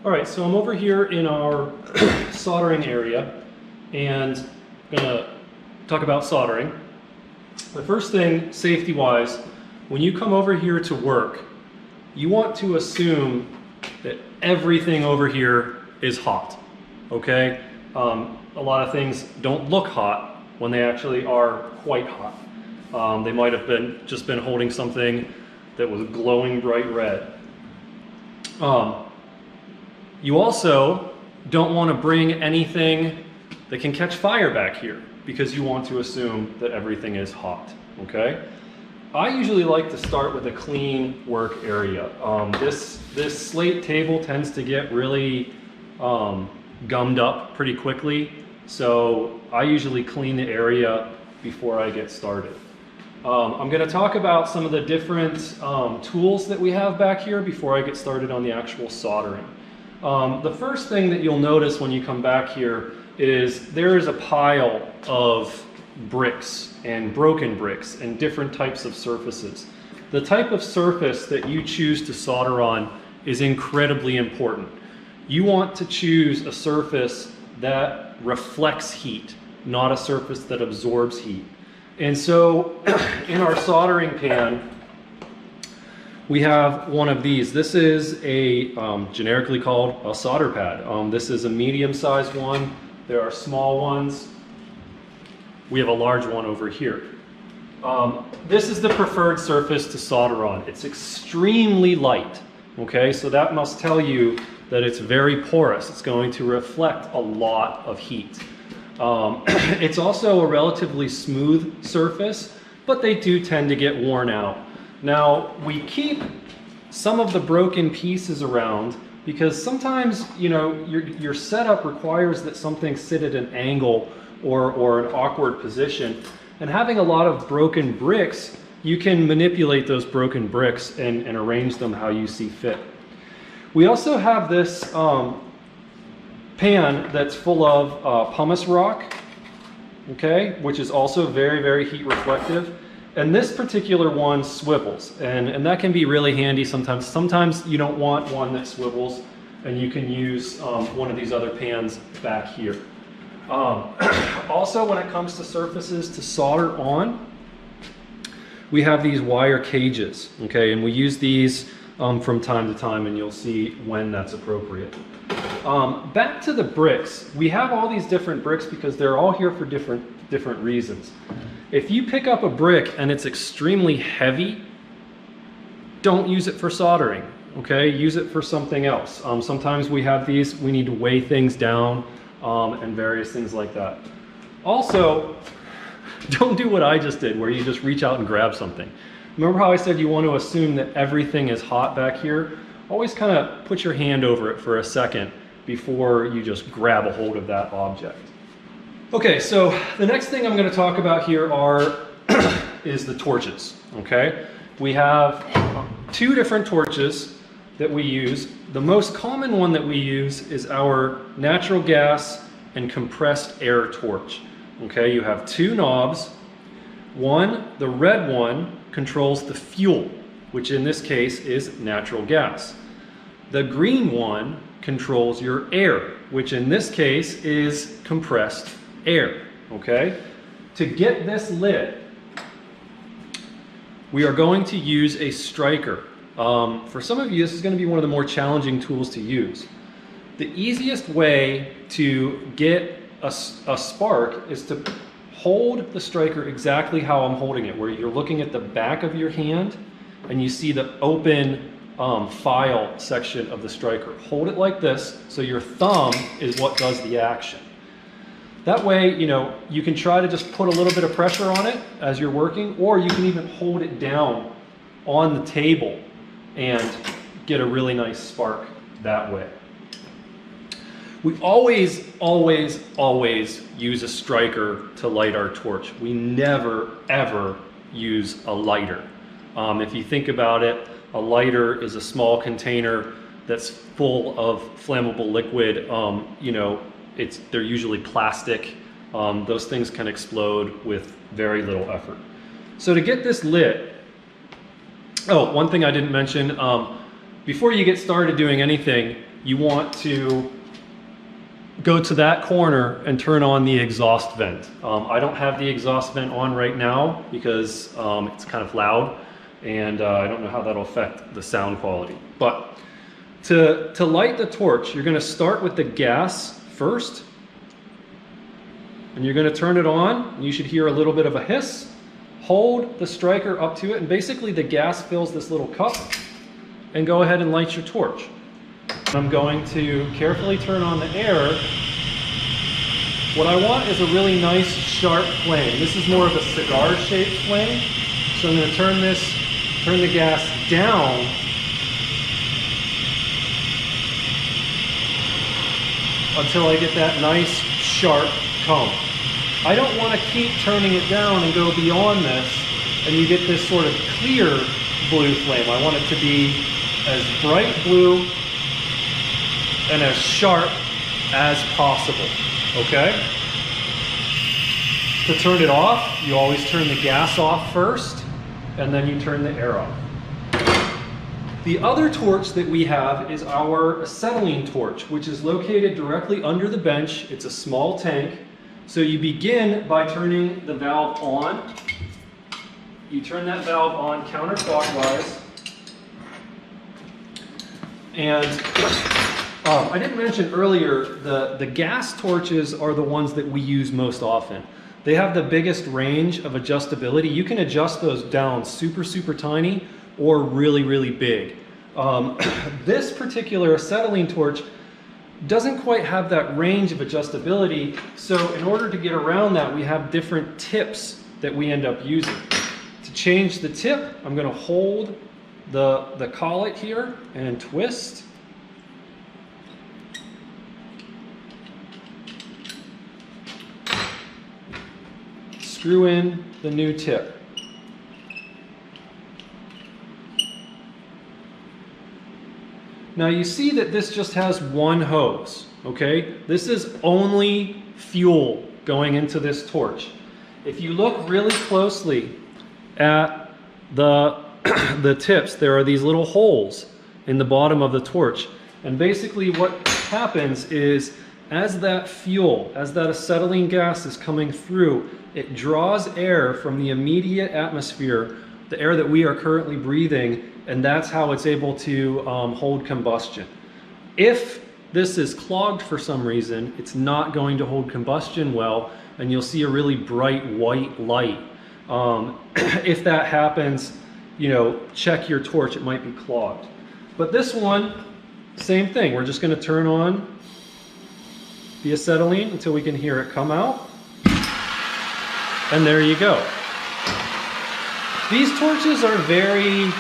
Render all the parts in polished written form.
All right, so I'm over here in our soldering area, and I'm gonna talk about soldering. The first thing, safety-wise, when you come over here to work, you want to assume that everything over here is hot, okay? A lot of things don't look hot when they actually are quite hot. They might have just been holding something that was glowing bright red. You also don't want to bring anything that can catch fire back here because you want to assume that everything is hot, okay? I usually like to start with a clean work area. This slate table tends to get really gummed up pretty quickly, so I usually clean the area before I get started. I'm going to talk about some of the different tools that we have back here before I get started on the actual soldering. The first thing that you'll notice when you come back here is there is a pile of bricks and broken bricks and different types of surfaces. The type of surface that you choose to solder on is incredibly important. You want to choose a surface that reflects heat, not a surface that absorbs heat. And so in our soldering pan, we have one of these. This is a generically called a solder pad. This is a medium-sized one. There are small ones. We have a large one over here. This is the preferred surface to solder on. It's extremely light, okay? So that must tell you that it's very porous. It's going to reflect a lot of heat. It's also a relatively smooth surface, but they do tend to get worn out. Now, we keep some of the broken pieces around because sometimes, you know, your setup requires that something sit at an angle or an awkward position. And having a lot of broken bricks, you can manipulate those broken bricks and arrange them how you see fit. We also have this pan that's full of pumice rock, okay, which is also very, very heat reflective. And this particular one swivels, and that can be really handy sometimes. Sometimes you don't want one that swivels, and you can use one of these other pans back here. Also, when it comes to surfaces to solder on, we have these wire cages, okay, and we use these from time to time, and you'll see when that's appropriate. Back to the bricks, we have all these different bricks because they're all here for different reasons. If you pick up a brick and it's extremely heavy, don't use it for soldering, okay? Use it for something else. Sometimes we have these, we need to weigh things down and various things like that. Also, don't do what I just did where you just reach out and grab something. Remember how I said you want to assume that everything is hot back here? Always kind of put your hand over it for a second before you just grab a hold of that object. Okay, so the next thing I'm going to talk about here is the torches, okay? We have two different torches that we use. The most common one that we use is our natural gas and compressed air torch, okay? You have two knobs. One, the red one, controls the fuel, which in this case is natural gas. The green one controls your air, which in this case is compressed air, okay? To get this lit, we are going to use a striker. For some of you, this is going to be one of the more challenging tools to use. The easiest way to get a spark is to hold the striker exactly how I'm holding it, where you're looking at the back of your hand and you see the open file section of the striker. Hold it like this so your thumb is what does the action. That way, you know, you can try to just put a little bit of pressure on it as you're working, or you can even hold it down on the table and get a really nice spark that way. We always, always, always use a striker to light our torch. We never, ever use a lighter. If you think about it, a lighter is a small container that's full of flammable liquid. You know, they're usually plastic. Those things can explode with very little effort. So to get this lit, oh, one thing I didn't mention, before you get started doing anything, you want to go to that corner and turn on the exhaust vent. I don't have the exhaust vent on right now because it's kind of loud, and I don't know how that'll affect the sound quality. But to light the torch, you're going to start with the gas first, and you're going to turn it on. You should hear a little bit of a hiss. Hold the striker up to it, and basically the gas fills this little cup, and go ahead and light your torch. I'm going to carefully turn on the air. What I want is a really nice sharp flame. This is more of a cigar-shaped flame. So I'm going to turn the gas down until I get that nice sharp cone. I don't want to keep turning it down and go beyond this and you get this sort of clear blue flame. I want it to be as bright blue and as sharp as possible, okay? To turn it off, you always turn the gas off first, and then you turn the air off. The other torch that we have is our acetylene torch, which is located directly under the bench. It's a small tank. So you begin by turning the valve on. You turn that valve on counterclockwise. And I didn't mention earlier, the gas torches are the ones that we use most often. They have the biggest range of adjustability. You can adjust those down super, super tiny or really, really big. This particular acetylene torch doesn't quite have that range of adjustability. So in order to get around that, we have different tips that we end up using. To change the tip, I'm going to hold the collet here and twist. Screw in the new tip. Now you see that this just has one hose, okay? This is only fuel going into this torch. If you look really closely at the tips, there are these little holes in the bottom of the torch. And basically what happens is as that fuel, as that acetylene gas is coming through, it draws air from the immediate atmosphere, the air that we are currently breathing, and that's how it's able to hold combustion. If this is clogged for some reason, it's not going to hold combustion well, and you'll see a really bright white light. If that happens, you know, check your torch, it might be clogged. But this one, same thing. We're just going to turn on the acetylene until we can hear it come out. And there you go. These torches are very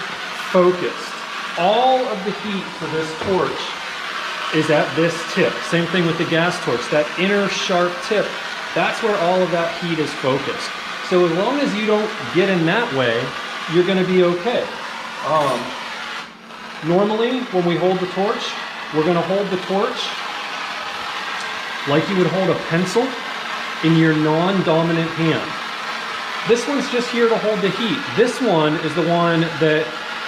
focused. All of the heat for this torch is at this tip. Same thing with the gas torch. That inner sharp tip, that's where all of that heat is focused. So as long as you don't get in that way, you're going to be okay. Normally, when we hold the torch, we're going to hold the torch like you would hold a pencil in your non-dominant hand. This one's just here to hold the heat. This one is the one that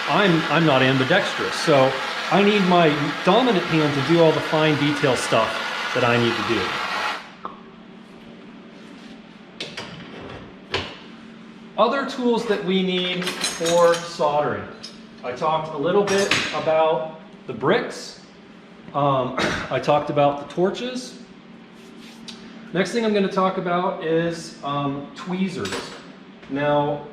I'm not ambidextrous, so I need my dominant hand to do all the fine detail stuff that I need to do. Other tools that we need for soldering. I talked a little bit about the bricks. I talked about the torches. Next thing I'm going to talk about is tweezers. Now,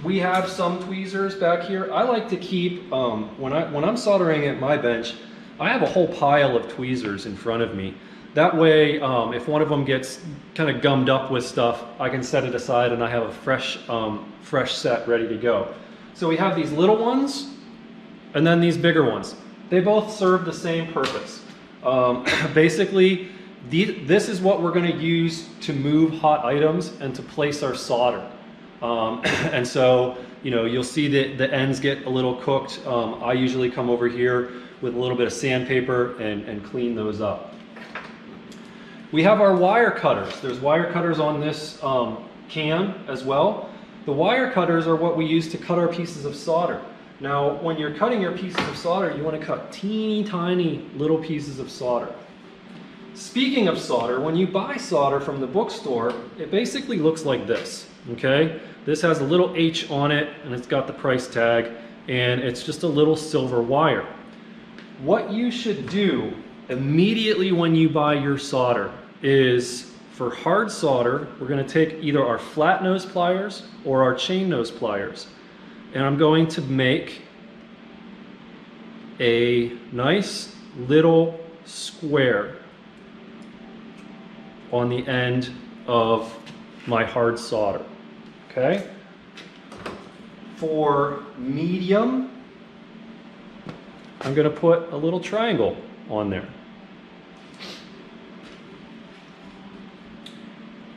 we have some tweezers back here. I like to keep, when I'm soldering at my bench, I have a whole pile of tweezers in front of me. That way, if one of them gets kind of gummed up with stuff, I can set it aside and I have a fresh set ready to go. So we have these little ones and then these bigger ones. They both serve the same purpose. Basically, this is what we're going to use to move hot items and to place our solder. And so, you know, you'll see that the ends get a little cooked. I usually come over here with a little bit of sandpaper and clean those up. We have our wire cutters. There's wire cutters on this can as well. The wire cutters are what we use to cut our pieces of solder. Now, when you're cutting your pieces of solder, you want to cut teeny tiny little pieces of solder. Speaking of solder, when you buy solder from the bookstore, it basically looks like this, okay? This has a little H on it, and it's got the price tag, and it's just a little silver wire. What you should do immediately when you buy your solder is, for hard solder, we're going to take either our flat nose pliers or our chain nose pliers. And I'm going to make a nice little square on the end of my hard solder, okay? For medium, I'm going to put a little triangle on there.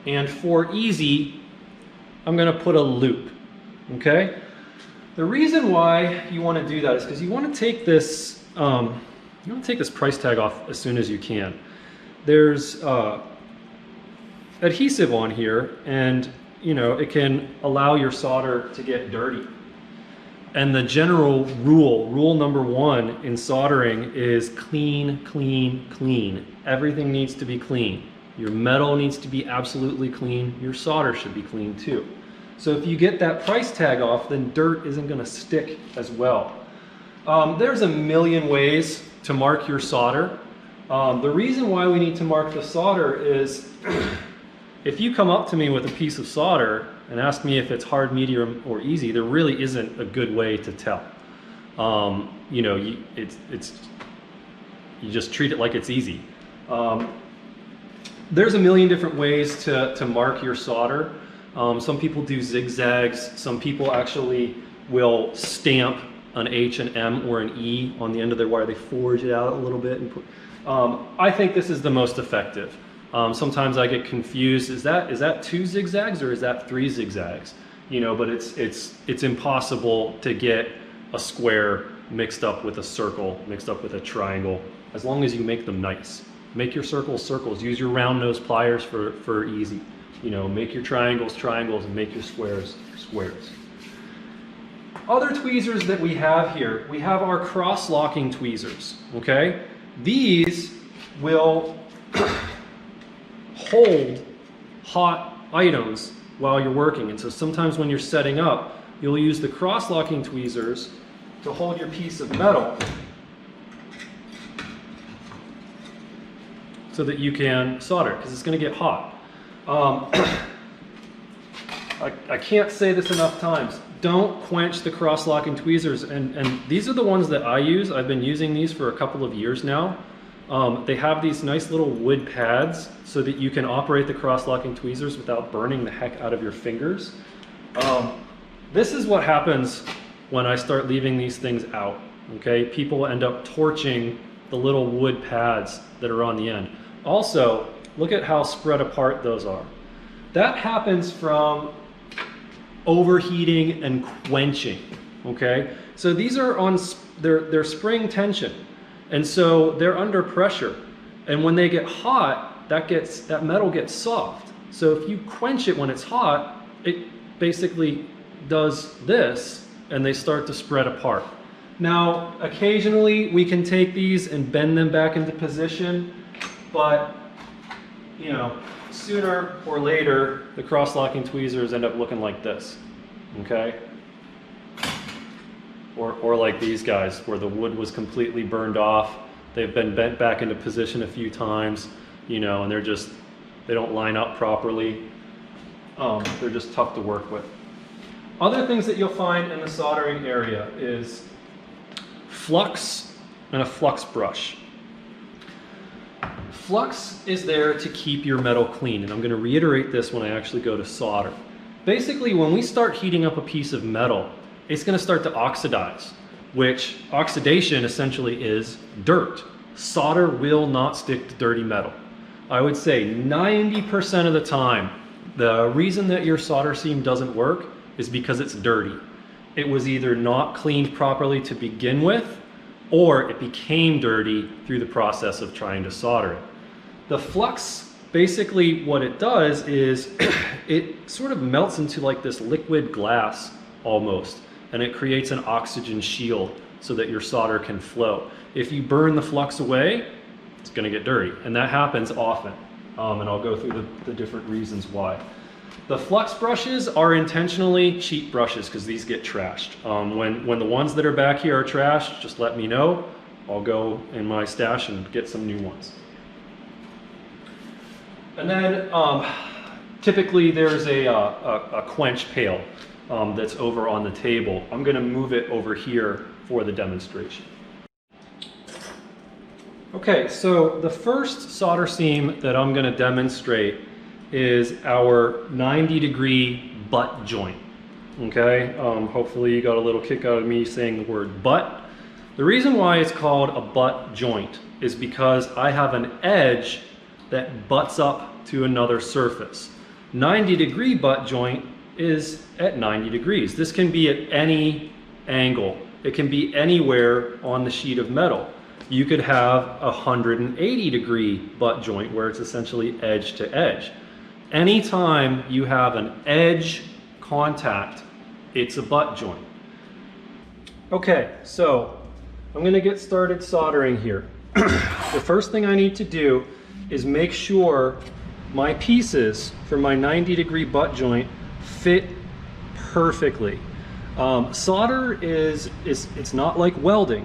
And for easy, I'm going to put a loop, okay? The reason why you want to do that is because you want to take this price tag off as soon as you can. There's adhesive on here, and it can allow your solder to get dirty. And the general rule number one in soldering is clean, clean, clean. Everything needs to be clean. Your metal needs to be absolutely clean. Your solder should be clean too. So if you get that price tag off, then dirt isn't going to stick as well. There's a million ways to mark your solder. The reason why we need to mark the solder is if you come up to me with a piece of solder and ask me if it's hard, medium, or easy, there really isn't a good way to tell. You just treat it like it's easy. There's a million different ways to mark your solder. Some people do zigzags. Some people actually will stamp an H, an M, or an E on the end of their wire. They forge it out a little bit. And I think this is the most effective. Sometimes I get confused. Is that 2 zigzags or is that 3 zigzags? But it's impossible to get a square mixed up with a circle, mixed up with a triangle, as long as you make them nice. Make your circles circles. Use your round nose pliers for easy. Make your triangles triangles and make your squares squares. Other tweezers that we have here, we have our cross-locking tweezers, okay? These will hold hot items while you're working. And so sometimes when you're setting up, you'll use the cross-locking tweezers to hold your piece of metal so that you can solder, because it's going to get hot. I can't say this enough times. Don't quench the cross-locking tweezers, and these are the ones that I use. I've been using these for a couple of years now. They have these nice little wood pads so that you can operate the cross-locking tweezers without burning the heck out of your fingers. This is what happens when I start leaving these things out, okay? People end up torching the little wood pads that are on the end. Also, look at how spread apart those are. That happens from overheating and quenching, okay? So these are on, they're spring tension, and so they're under pressure. And when they get hot, that metal gets soft. So if you quench it when it's hot, it basically does this, and they start to spread apart. Now, occasionally we can take these and bend them back into position, but sooner or later, the cross-locking tweezers end up looking like this, okay? Or like these guys, where the wood was completely burned off. They've been bent back into position a few times, and they don't line up properly. They're just tough to work with. Other things that you'll find in the soldering area is flux and a flux brush. Flux is there to keep your metal clean, and I'm going to reiterate this when I actually go to solder. Basically, when we start heating up a piece of metal, it's going to start to oxidize, which oxidation essentially is dirt. Solder will not stick to dirty metal. I would say 90% of the time, the reason that your solder seam doesn't work is because it's dirty. It was either not cleaned properly to begin with, or it became dirty through the process of trying to solder it. The flux, basically what it does is it sort of melts into like this liquid glass almost. and it creates an oxygen shield so that your solder can flow. If you burn the flux away, it's going to get dirty, and that happens often. And I'll go through the different reasons why. The flux brushes are intentionally cheap brushes because these get trashed. When the ones that are back here are trashed, just let me know. I'll go in my stash and get some new ones. And then typically there's a quench pail that's over on the table. I'm going to move it over here for the demonstration. Okay, so the first solder seam that I'm going to demonstrate is our 90-degree butt joint. Okay, hopefully you got a little kick out of me saying the word butt. The reason why it's called a butt joint is because I have an edge that butts up to another surface. 90-degree butt joint is at 90 degrees. This can be at any angle. It can be anywhere on the sheet of metal. You could have a 180-degree butt joint where it's essentially edge to edge. Anytime you have an edge contact, it's a butt joint. Okay, so I'm going to get started soldering here. The first thing I need to do is make sure my pieces for my 90-degree butt joint fit perfectly. Solder it's not like welding.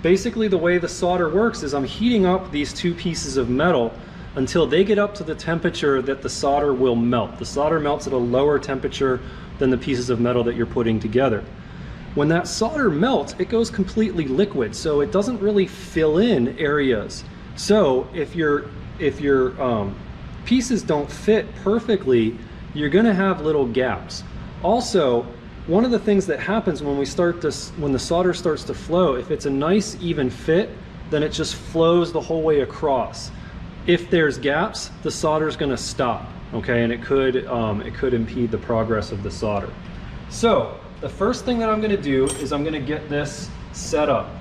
Basically, the way the solder works is I'm heating up these two pieces of metal until they get up to the temperature that the solder will melt. The solder melts at a lower temperature than the pieces of metal that you're putting together. When that solder melts, it goes completely liquid, so it doesn't really fill in areas. So if your pieces don't fit perfectly, you're gonna have little gaps. Also, one of the things that happens when the solder starts to flow, if it's a nice even fit, then it just flows the whole way across. If there's gaps, the solder's going to stop, okay, and it could impede the progress of the solder. So the first thing that I'm going to do is I'm going to get this set up,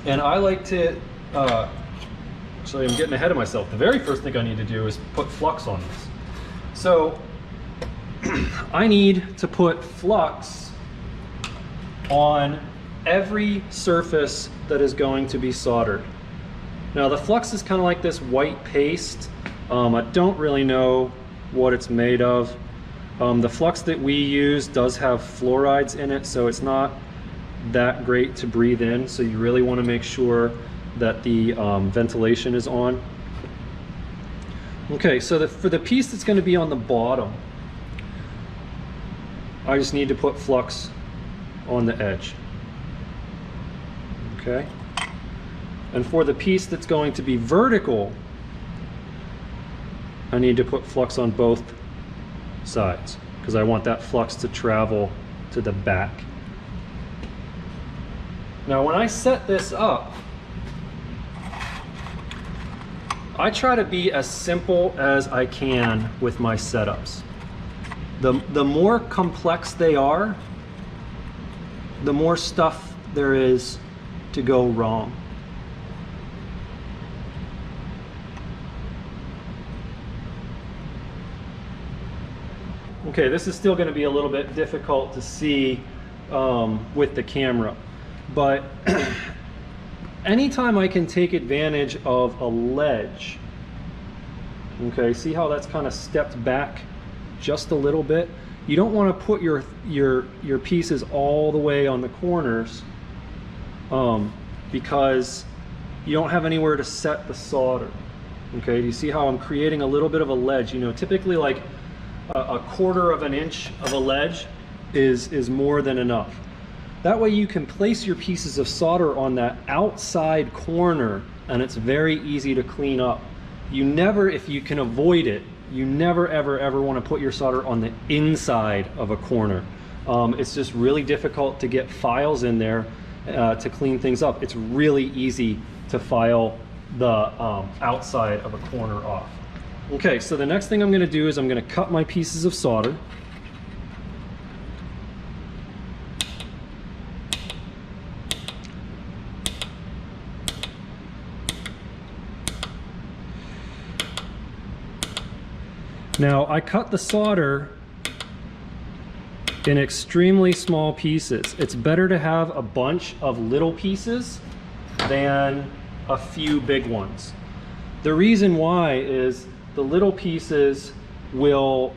and I like to. Actually, I'm getting ahead of myself. The very first thing I need to do is put flux on this. So I need to put flux on every surface that is going to be soldered. Now the flux is kind of like this white paste. I don't really know what it's made of. The flux that we use does have fluorides in it, so it's not that great to breathe in, so you really want to make sure that the ventilation is on. Okay, so for the piece that's going to be on the bottom, I just need to put flux on the edge. Okay? And for the piece that's going to be vertical, I need to put flux on both sides because I want that flux to travel to the back. Now when I set this up, I try to be as simple as I can with my setups. The more complex they are, the more stuff there is to go wrong. Okay, this is still going to be a little bit difficult to see with the camera, but anytime I can take advantage of a ledge, okay, see how that's kind of stepped back just a little bit? You don't want to put your pieces all the way on the corners because you don't have anywhere to set the solder. Okay, do you see how I'm creating a little bit of a ledge? You know, typically like a quarter of an inch of a ledge is more than enough. That way you can place your pieces of solder on that outside corner and it's very easy to clean up. You never, if you can avoid it, you never ever want to put your solder on the inside of a corner. It's just really difficult to get files in there to clean things up. It's really easy to file the outside of a corner off. Okay, so the next thing I'm going to do is I'm going to cut my pieces of solder. Now I cut the solder in extremely small pieces. It's better to have a bunch of little pieces than a few big ones. The reason why is the little pieces will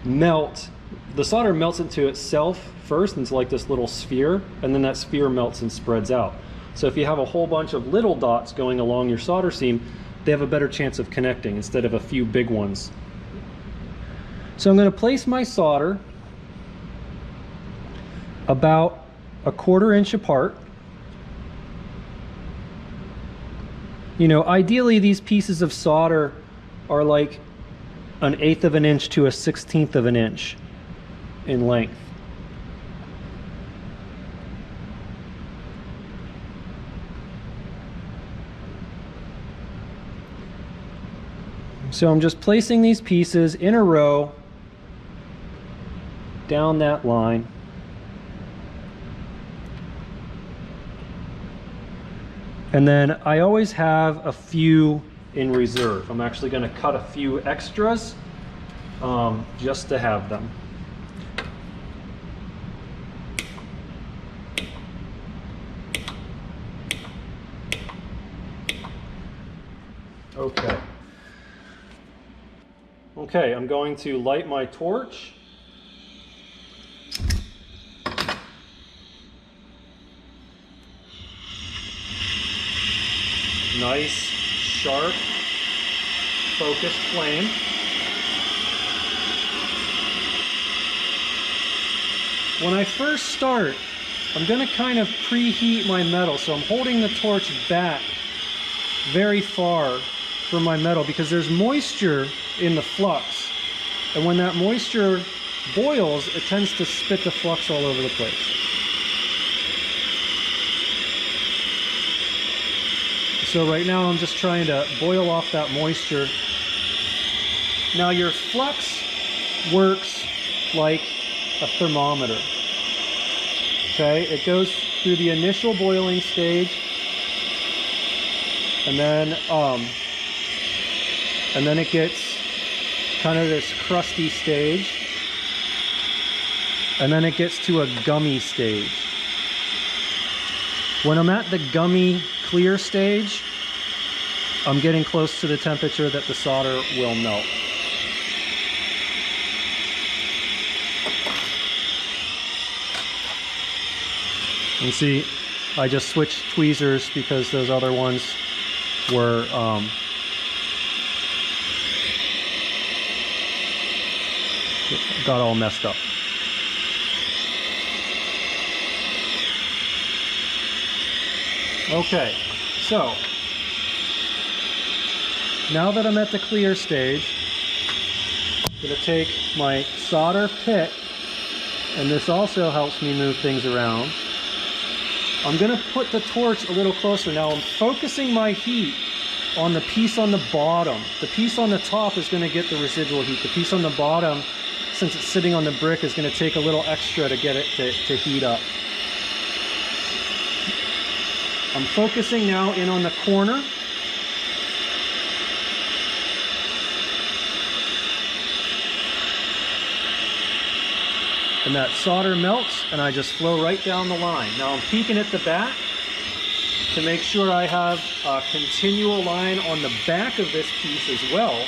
melt. The solder melts into itself first into like this little sphere, and then that sphere melts and spreads out. So if you have a whole bunch of little dots going along your solder seam, they have a better chance of connecting instead of a few big ones. So I'm going to place my solder about 1/4 inch apart. You know, ideally these pieces of solder are like 1/8 of an inch to 1/16 of an inch in length. So I'm just placing these pieces in a row down that line. And then I always have a few in reserve. I'm actually going to cut a few extras just to have them. Okay. Okay, I'm going to light my torch. Nice, sharp, focused flame. When I first start, I'm going to kind of preheat my metal, so I'm holding the torch back very far from my metal because there's moisture in the flux, and when that moisture boils, it tends to spit the flux all over the place. So right now I'm just trying to boil off that moisture. Now your flux works like a thermometer. Okay, it goes through the initial boiling stage, and then it gets kind of this crusty stage, and then it gets to a gummy stage. When I'm at the gummy clear stage, I'm getting close to the temperature that the solder will melt. And see, I just switched tweezers because those other ones were got all messed up. Okay, so now that I'm at the clear stage, I'm going to take my solder pick, and this also helps me move things around. I'm going to put the torch a little closer. Now I'm focusing my heat on the piece on the bottom. The piece on the top is going to get the residual heat. The piece on the bottom, since it's sitting on the brick, is going to take a little extra to get it to heat up. I'm focusing now in on the corner. And that solder melts, and I just flow right down the line. Now I'm peeking at the back to make sure I have a continual line on the back of this piece as well.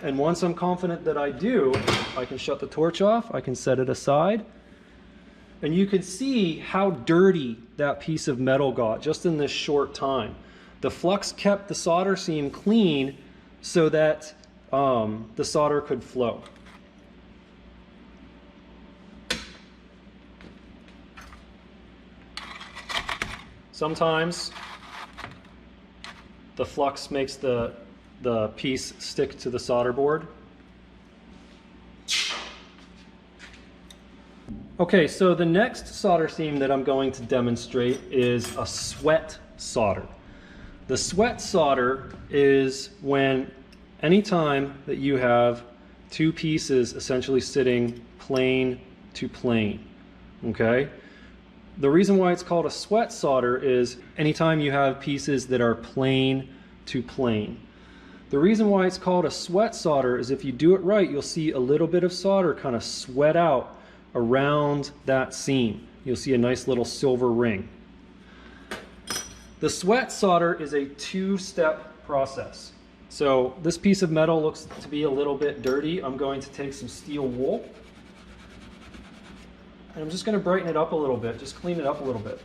And once I'm confident that I do, I can shut the torch off, I can set it aside, and you can see how dirty that piece of metal got just in this short time. The flux kept the solder seam clean so that the solder could flow. Sometimes the flux makes the piece stick to the solder board. Okay, so the next solder seam that I'm going to demonstrate is a sweat solder. The sweat solder is when anytime that you have two pieces essentially sitting plane to plane, okay? The reason why it's called a sweat solder is anytime you have pieces that are plane to plane. The reason why it's called a sweat solder is if you do it right, you'll see a little bit of solder kind of sweat out around that seam. You'll see a nice little silver ring. The sweat solder is a two-step process. So this piece of metal looks to be a little bit dirty. I'm going to take some steel wool and I'm just going to brighten it up a little bit, just clean it up a little bit.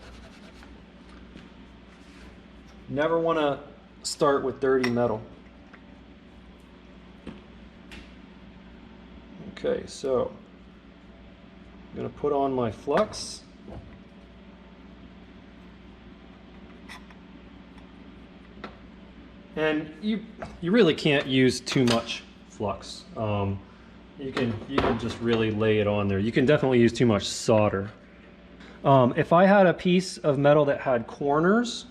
Never want to start with dirty metal. Okay, so I'm going to put on my flux. And you really can't use too much flux. You can just really lay it on there. You can definitely use too much solder. If I had a piece of metal that had corners,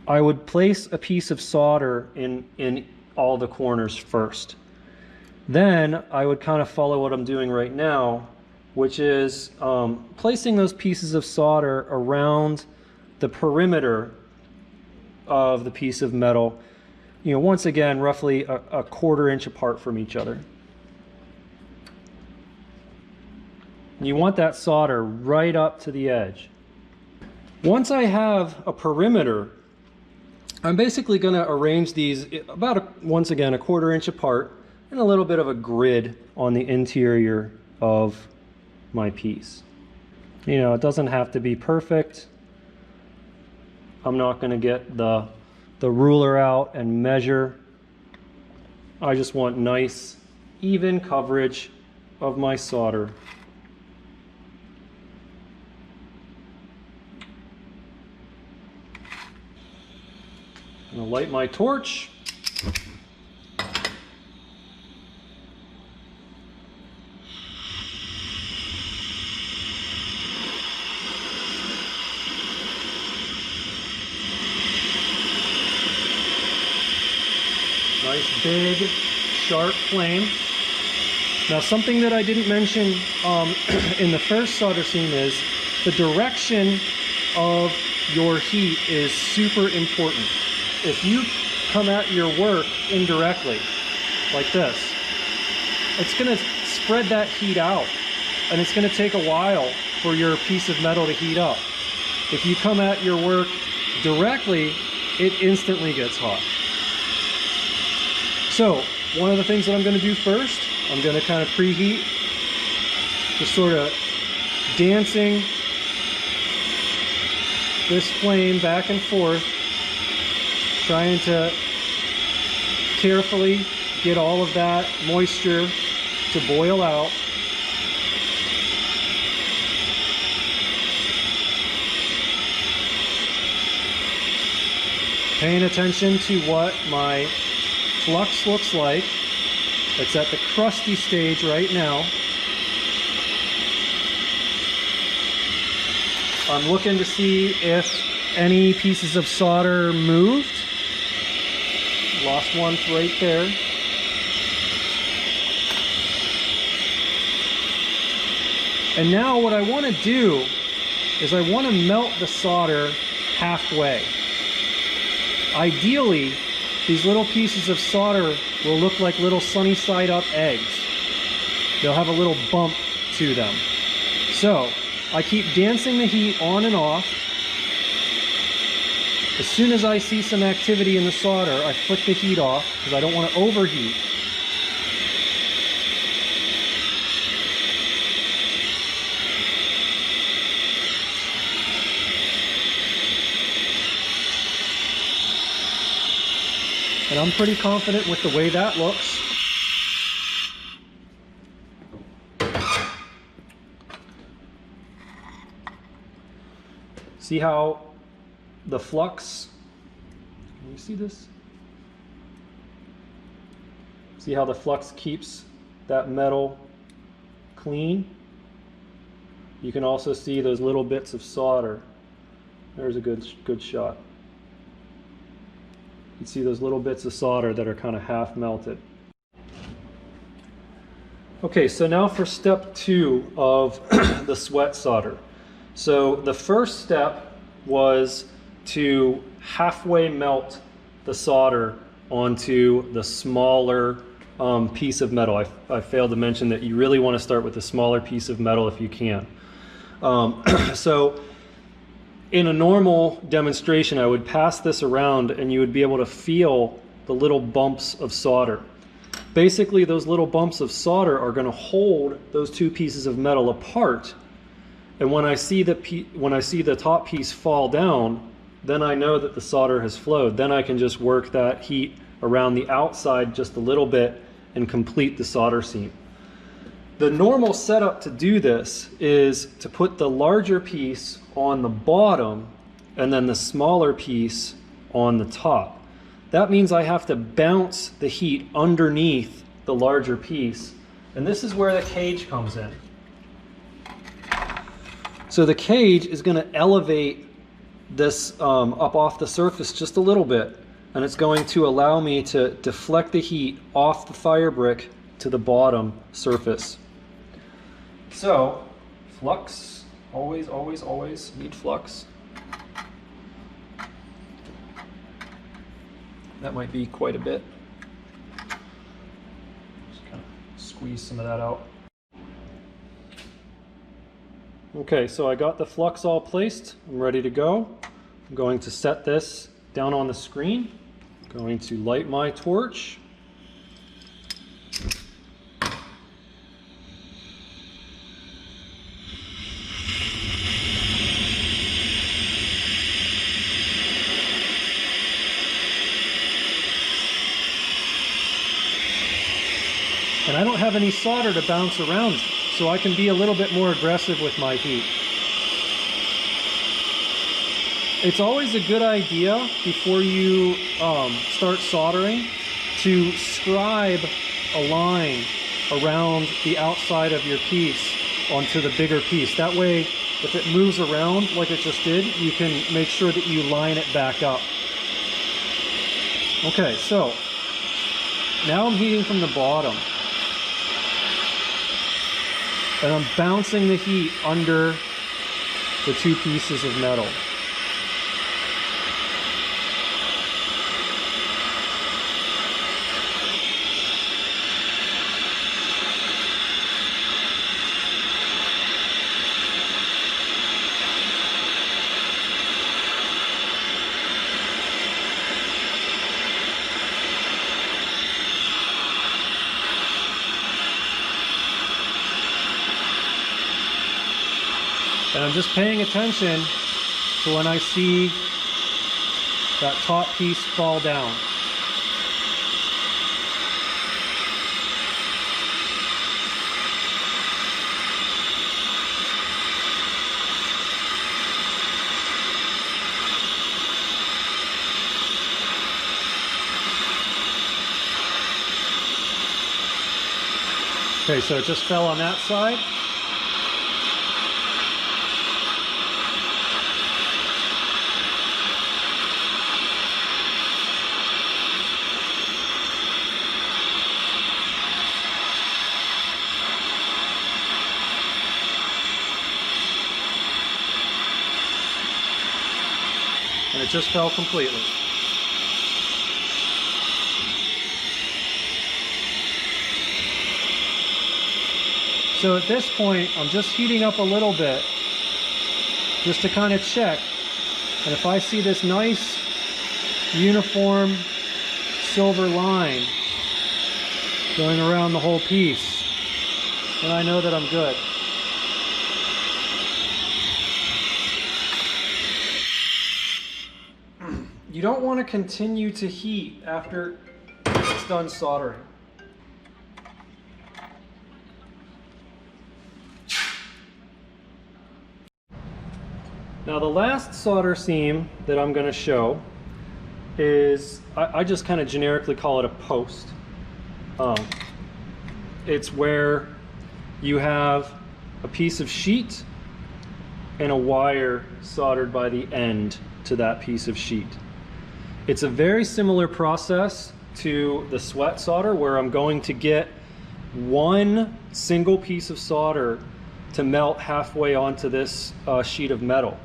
I would place a piece of solder in all the corners first. Then I would kind of follow what I'm doing right now, which is placing those pieces of solder around the perimeter of the piece of metal, you know, once again, roughly a quarter inch apart from each other. And you want that solder right up to the edge. Once I have a perimeter, I'm basically going to arrange these about, once again, a quarter inch apart and a little bit of a grid on the interior of my piece. You know, it doesn't have to be perfect. I'm not going to get the ruler out and measure. I just want nice, even coverage of my solder. I'm going to light my torch. Nice big sharp flame. Now something that I didn't mention in the first solder seam is the direction of your heat is super important. If you come at your work indirectly like this, it's going to spread that heat out and it's going to take a while for your piece of metal to heat up. If you come at your work directly, it instantly gets hot. So one of the things that I'm going to do first, I'm going to kind of preheat, just sort of dancing this flame back and forth, trying to carefully get all of that moisture to boil out. Paying attention to what my flux looks like. It's at the crusty stage right now. I'm looking to see if any pieces of solder moved. Lost one right there. And now what I want to do is I want to melt the solder halfway. Ideally, these little pieces of solder will look like little sunny side up eggs. They'll have a little bump to them. So I keep dancing the heat on and off. As soon as I see some activity in the solder, I flick the heat off because I don't want to overheat. And I'm pretty confident with the way that looks. See how the flux, can you see this? See how the flux keeps that metal clean? You can also see those little bits of solder. There's a good shot. You can see those little bits of solder that are kind of half melted. Okay, so now for step 2 of the sweat solder. So the first step was to halfway melt the solder onto the smaller piece of metal. I failed to mention that you really want to start with the smaller piece of metal if you can. So in a normal demonstration, I would pass this around and you would be able to feel the little bumps of solder. Basically, those little bumps of solder are going to hold those two pieces of metal apart. And when I see the top piece fall down, then I know that the solder has flowed. Then I can just work that heat around the outside just a little bit and complete the solder seam. The normal setup to do this is to put the larger piece on the bottom and then the smaller piece on the top. That means I have to bounce the heat underneath the larger piece. And this is where the cage comes in. So the cage is going to elevate this up off the surface just a little bit, and it's going to allow me to deflect the heat off the fire brick to the bottom surface. So flux, always, always, always need flux. That might be quite a bit. Just kind of squeeze some of that out. Okay, so I got the flux all placed. I'm ready to go. I'm going to set this down on the screen. I'm going to light my torch. And I don't have any solder to bounce around, so I can be a little bit more aggressive with my heat. It's always a good idea before you start soldering to scribe a line around the outside of your piece onto the bigger piece. That way, if it moves around like it just did, you can make sure that you line it back up. Okay, so now I'm heating from the bottom. And I'm bouncing the heat under the two pieces of metal. And I'm just paying attention to when I see that top piece fall down. Okay, so it just fell on that side. And it just fell completely. So at this point, I'm just heating up a little bit just to kind of check. And if I see this nice uniform silver line going around the whole piece, then I know that I'm good. You don't want to continue to heat after it's done soldering. Now the last solder seam that I'm going to show is, I just kind of generically call it a post. It's where you have a piece of sheet and a wire soldered by the end to that piece of sheet. It's a very similar process to the sweat solder, where I'm going to get one single piece of solder to melt halfway onto this sheet of metal.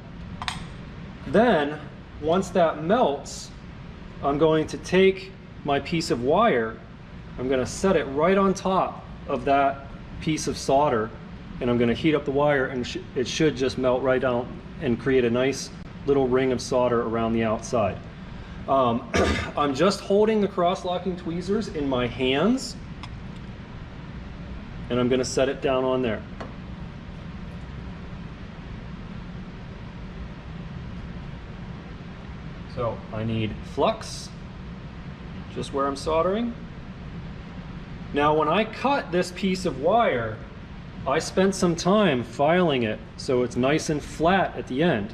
Then, once that melts, I'm going to take my piece of wire, I'm going to set it right on top of that piece of solder, and I'm going to heat up the wire, and it should just melt right down and create a nice little ring of solder around the outside. I'm just holding the cross-locking tweezers in my hands, and I'm going to set it down on there. So I need flux just where I'm soldering. Now when I cut this piece of wire, I spent some time filing it so it's nice and flat at the end.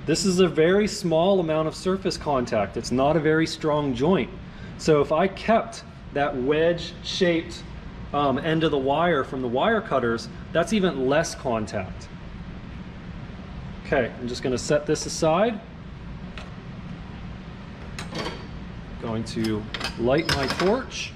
This is a very small amount of surface contact. It's not a very strong joint. So if I kept that wedge-shaped end of the wire from the wire cutters, that's even less contact. Okay, I'm just going to set this aside. Going to light my torch.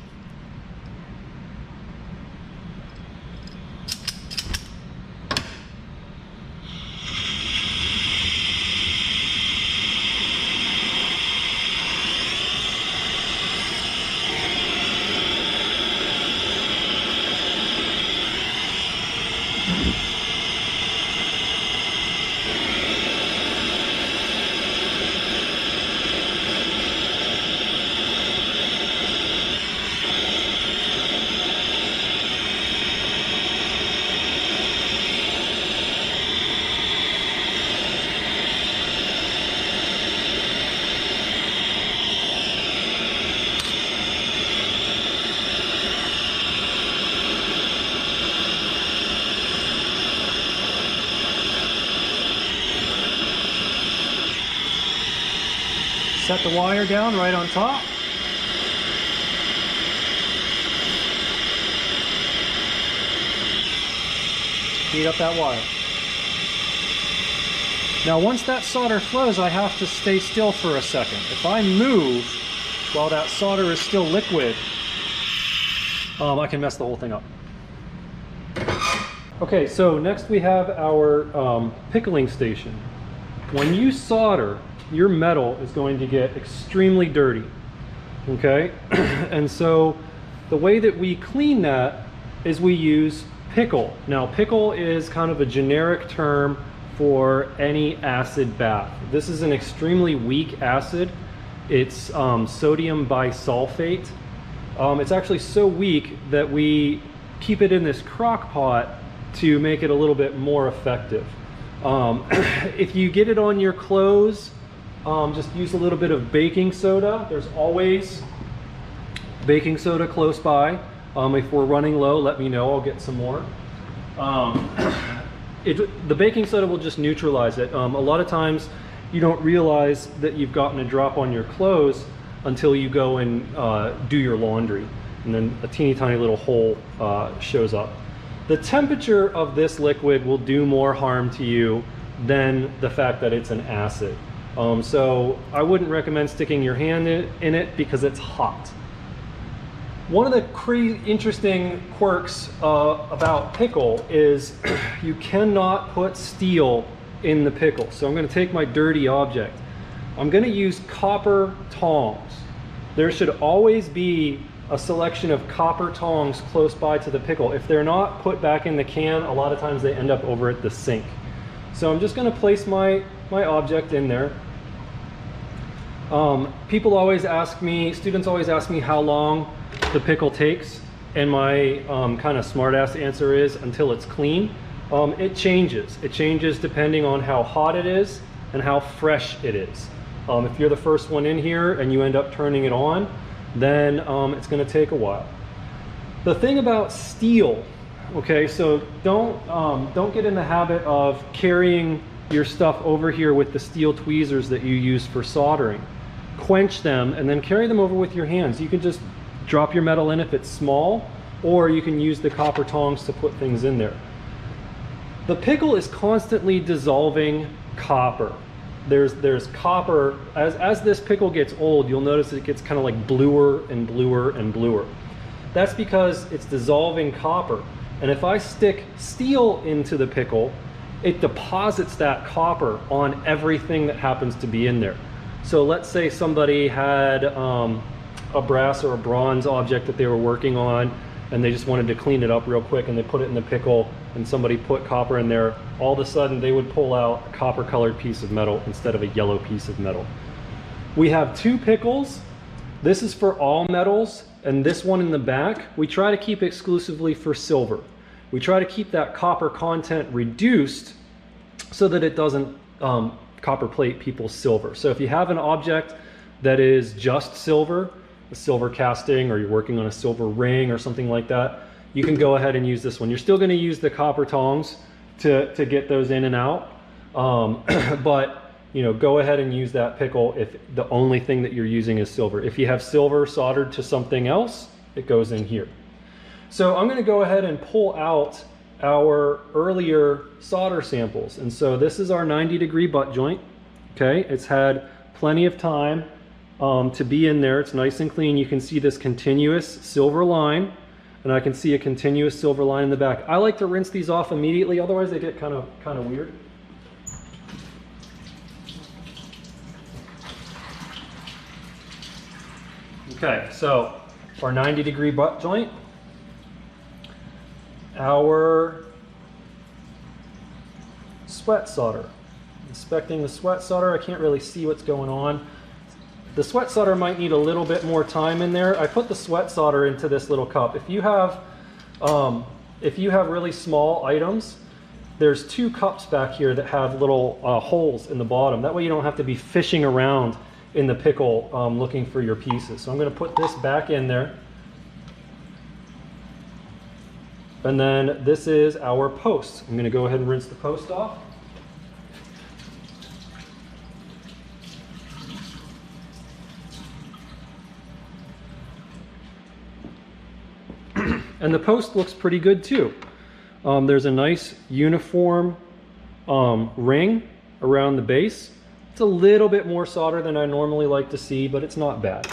Set the wire down right on top. Heat up that wire. Now once that solder flows, I have to stay still for a second. If I move while that solder is still liquid, I can mess the whole thing up. Okay, so next we have our pickling station. When you solder, your metal is going to get extremely dirty, okay? And so the way that we clean that is we use pickle. Now pickle is kind of a generic term for any acid bath. This is an extremely weak acid. It's sodium bisulfate. It's actually so weak that we keep it in this crock pot to make it a little bit more effective. If you get it on your clothes, just use a little bit of baking soda. There's always baking soda close by. If we're running low, let me know, I'll get some more. The baking soda will just neutralize it. A lot of times you don't realize that you've gotten a drop on your clothes until you go and do your laundry, and then a teeny tiny little hole shows up. The temperature of this liquid will do more harm to you than the fact that it's an acid. So I wouldn't recommend sticking your hand in it because it's hot. One of the interesting quirks about pickle is you cannot put steel in the pickle. So I'm going to take my dirty object. I'm going to use copper tongs. There should always be a selection of copper tongs close by to the pickle. If they're not put back in the can, a lot of times they end up over at the sink. So I'm just going to place my object in there. People always ask me, students always ask me how long the pickle takes, and my kind of smartass answer is until it's clean. It changes. It changes depending on how hot it is and how fresh it is. If you're the first one in here and you end up turning it on, then it's going to take a while. The thing about steel, okay, so don't get in the habit of carrying your stuff over here with the steel tweezers that you use for soldering. Quench them and then carry them over with your hands. You can just drop your metal in if it's small, or you can use the copper tongs to put things in there. The pickle is constantly dissolving copper. There's copper. As this pickle gets old, you'll notice it gets kind of like bluer and bluer and bluer. That's because it's dissolving copper. And if I stick steel into the pickle, it deposits that copper on everything that happens to be in there. So let's say somebody had a a brass or a bronze object that they were working on, and they just wanted to clean it up real quick, and they put it in the pickle, and somebody put copper in there, all of a sudden they would pull out a copper colored piece of metal instead of a yellow piece of metal. We have 2 pickles. This is for all metals, and this one in the back, we try to keep exclusively for silver. We try to keep that copper content reduced so that it doesn't copper plate people's silver. So if you have an object that is just silver, a silver casting, or you're working on a silver ring or something like that, you can go ahead and use this one. You're still going to use the copper tongs to get those in and out, but you know, go ahead and use that pickle if the only thing that you're using is silver. If you have silver soldered to something else, it goes in here. So I'm going to go ahead and pull out our earlier solder samples. And so this is our 90-degree butt joint. Okay, it's had plenty of time to be in there. It's nice and clean. You can see this continuous silver line, and I can see a continuous silver line in the back. I like to rinse these off immediately, otherwise they get kind of weird. Okay, so our 90-degree butt joint, our sweat solder. Inspecting the sweat solder, I can't really see what's going on. The sweat solder might need a little bit more time in there. I put the sweat solder into this little cup. If you have really small items, there's 2 cups back here that have little holes in the bottom. That way you don't have to be fishing around in the pickle looking for your pieces. So I'm going to put this back in there. And then this is our post. I'm going to go ahead and rinse the post off. And the post looks pretty good too. There's a nice uniform ring around the base. It's a little bit more solder than I normally like to see, but it's not bad.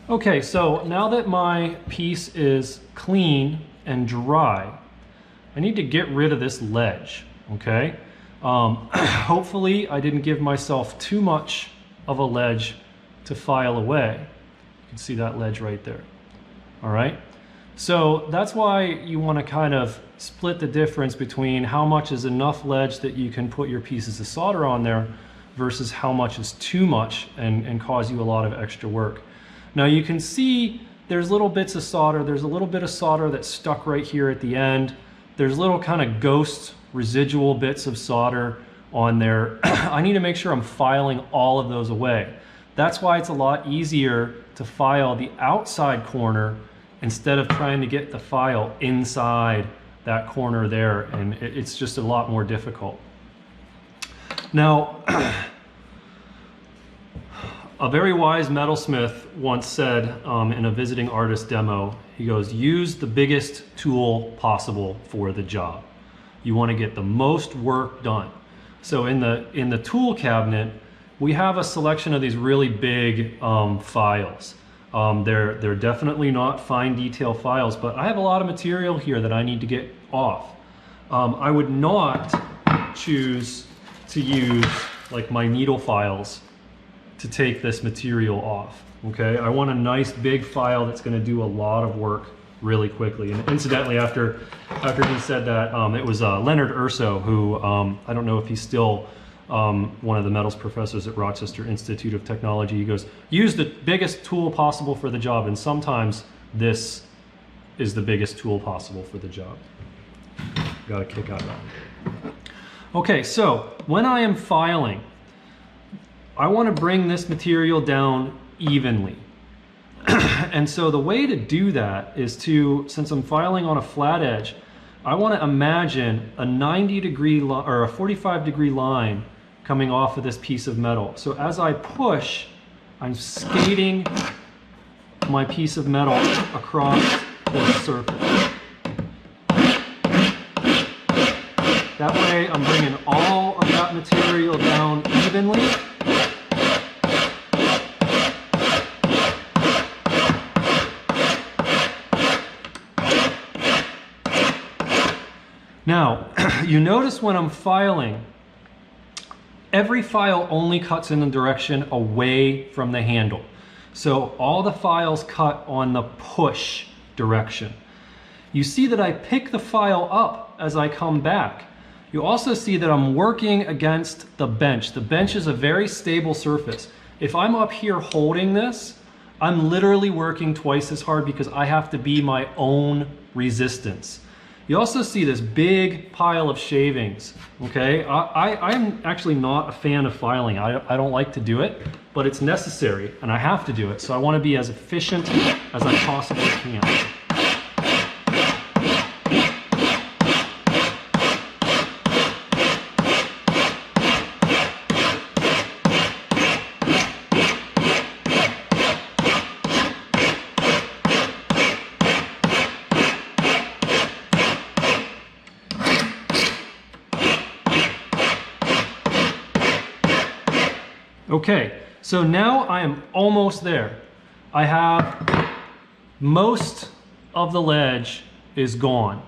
Okay, so now that my piece is clean and dry, I need to get rid of this ledge, okay? Hopefully I didn't give myself too much of a ledge to file away. You can see that ledge right there, all right? So that's why you want to kind of split the difference between how much is enough ledge that you can put your pieces of solder on there versus how much is too much and cause you a lot of extra work. Now you can see there's little bits of solder. There's a little bit of solder that's stuck right here at the end. There's little kind of ghost residual bits of solder on there. I need to make sure I'm filing all of those away. That's why it's a lot easier to file the outside corner instead of trying to get the file inside that corner there, and it's just a lot more difficult. Now, a very wise metalsmith once said in a visiting artist demo, he goes, use the biggest tool possible for the job. You want to get the most work done. So in the tool cabinet, we have a selection of these really big files. They're definitely not fine detail files, but I have a lot of material here that I need to get off. I would not choose to use like my needle files to take this material off, okay? I want a nice big file that's gonna do a lot of work really quickly. And incidentally, after he said that, it was Leonard Urso, who, I don't know if he's still one of the metals professors at Rochester Institute of Technology. He goes, use the biggest tool possible for the job, and sometimes this is the biggest tool possible for the job. Got a kick out of that. Okay, so when I am filing, I want to bring this material down evenly. And so the way to do that is to, since I'm filing on a flat edge, I want to imagine a 90-degree or a 45-degree line coming off of this piece of metal. So as I push, I'm skating my piece of metal across this surface. That way I'm bringing all of that material down evenly. Now, you notice when I'm filing, every file only cuts in the direction away from the handle. So all the files cut on the push direction. You see that I pick the file up as I come back. You also see that I'm working against the bench. The bench is a very stable surface. If I'm up here holding this, I'm literally working twice as hard because I have to be my own resistance. You also see this big pile of shavings, okay? I'm actually not a fan of filing. I don't like to do it, but it's necessary and I have to do it. So I want to be as efficient as I possibly can. Okay, so now I am almost there. I have most of the ledge is gone,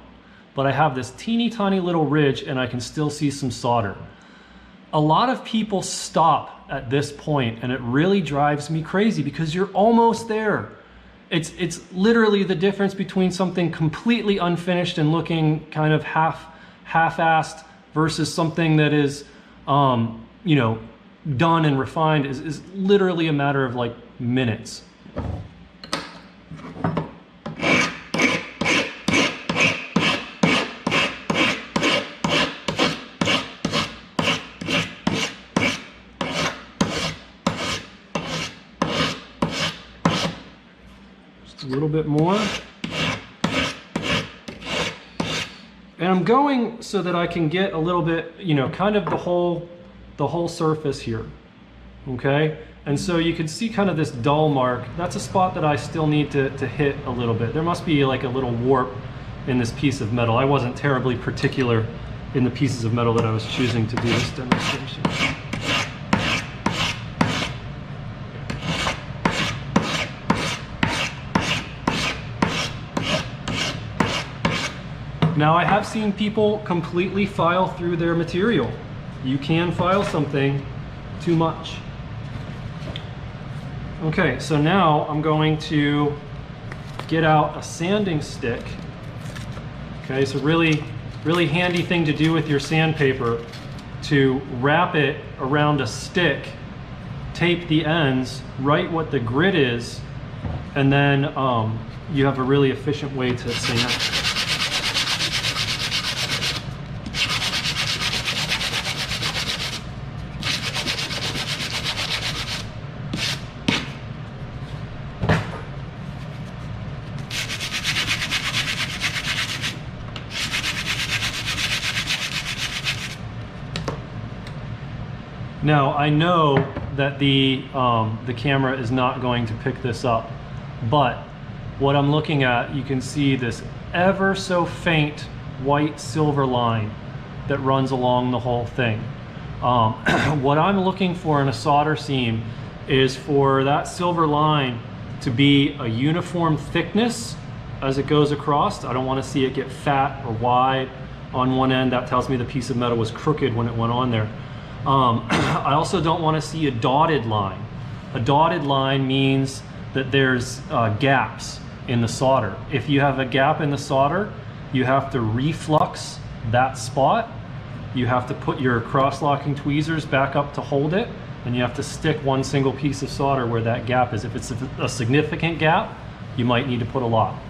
but I have this teeny tiny little ridge and I can still see some solder. A lot of people stop at this point and it really drives me crazy because you're almost there. It's literally the difference between something completely unfinished and looking kind of half-assed versus something that is, you know, done and refined is literally a matter of like minutes. Just a little bit more. And I'm going so that I can get a little bit, you know, kind of the whole surface here, okay? And so you can see kind of this dull mark. That's a spot that I still need to hit a little bit. There must be like a little warp in this piece of metal. I wasn't terribly particular in the pieces of metal that I was choosing to do this demonstration. Now I have seen people completely file through their material. You can file something too much. Okay, so now I'm going to get out a sanding stick. Okay, so really handy thing to do with your sandpaper, to wrap it around a stick, tape the ends, write what the grit is, and then you have a really efficient way to sand. Now I know that the camera is not going to pick this up, but what I'm looking at, you can see this ever so faint white silver line that runs along the whole thing. What I'm looking for in a solder seam is for that silver line to be a uniform thickness as it goes across. I don't want to see it get fat or wide on one end. That tells me the piece of metal was crooked when it went on there. I also don't want to see a dotted line. A dotted line means that there's gaps in the solder. If you have a gap in the solder, you have to reflux that spot. You have to put your cross-locking tweezers back up to hold it, and you have to stick one single piece of solder where that gap is. If it's a significant gap, you might need to put a lot.